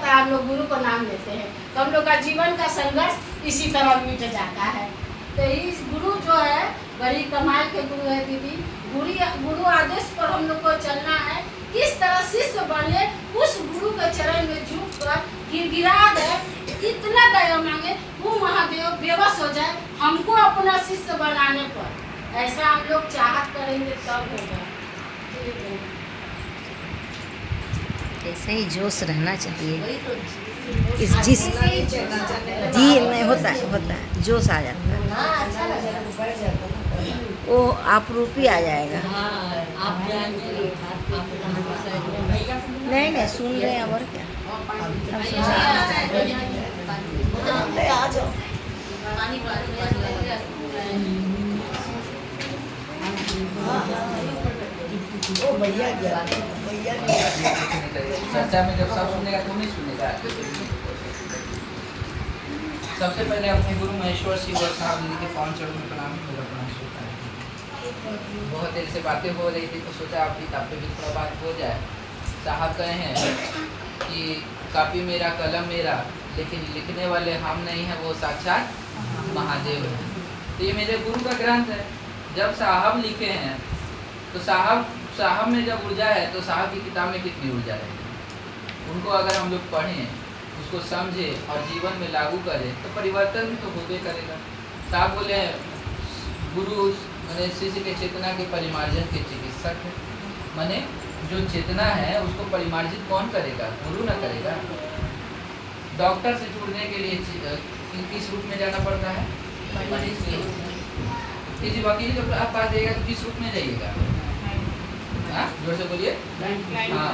जाता है, हम लोग गुरु को नाम लेते हैं, तो हम लोग का जीवन का संघर्ष इसी तरह मिट जाता है। तो इस गुरु जो है बड़ी कमाल के गुरु है दीदी। गुरु आदेश पर हम लोग को चलना है। किस तरह शिष्य बने, उस गुरु के चरण में झुक कर गिरा दे, इतना दया मांगे, वो महादेव बेबस हो जाए हमको अपना शिष्य बनाने पर। ऐसा हम लोग चाहत करेंगे तब होगा। ऐसे ही जोश रहना चाहिए। इस जिस जी नहीं होता है जोश आ जाता है, वो आप रूपी आ जाएगा। नहीं सुन रहे हैं और क्या, सब सुन रहे हैं। आ जाओ। ओ भैया गया चर्चा में जब सब सुनेगा तो नहीं सुनेगा। सबसे पहले अपने गुरु महेश्वर शिव साहब जी के 5 चरणों में प्रणाम, मेरा प्रणाम स्वीकार है। बहुत देर से बातें हो रही थी तो सोचा आपकी किताब पे भी थोड़ा बात हो जाए। साहब कहे हैं कि कापी मेरा कलम मेरा, लेकिन लिखने वाले हम नहीं हैं, वो साक्षात महादेव हैं। तो ये मेरे गुरु का ग्रंथ है। जब साहब लिखे हैं तो साहब में जब ऊर्जा है तो साहब की किताब में कितनी ऊर्जा है। उनको अगर हम लोग पढ़ें, उसको समझें और जीवन में लागू करें तो परिवर्तन तो होबे करेगा। साहब बोले गुरु माने शिष्य के चेतना के परिमार्जन के चिकित्सक है। माने जो चेतना है उसको परिमार्जित कौन करेगा? गुरु ना करेगा। डॉक्टर से जुड़ने के लिए किस रूप में जाना पड़ता है? मरीज के। किसी वकील के पास जाइएगा तो किस रूप में जाइएगा? हाँ, जोर से बोलिए। हाँ,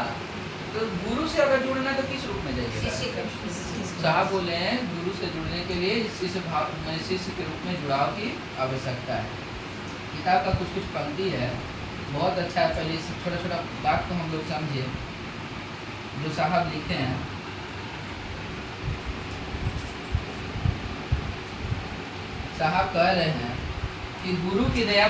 तो गुरु से अगर जुड़ना तो किस रूप में जाइएगा? साहब बोले हैं गुरु से जुड़ने के लिए शिष्य के रूप में जुड़ाव की आवश्यकता है। किताब का कुछ पंक्ति है, बहुत अच्छा है। पहले इस छोटा छोटा बात को हम लोग समझिए जो साहब लिखे हैं। साहब कह रहे हैं कि गुरु की दया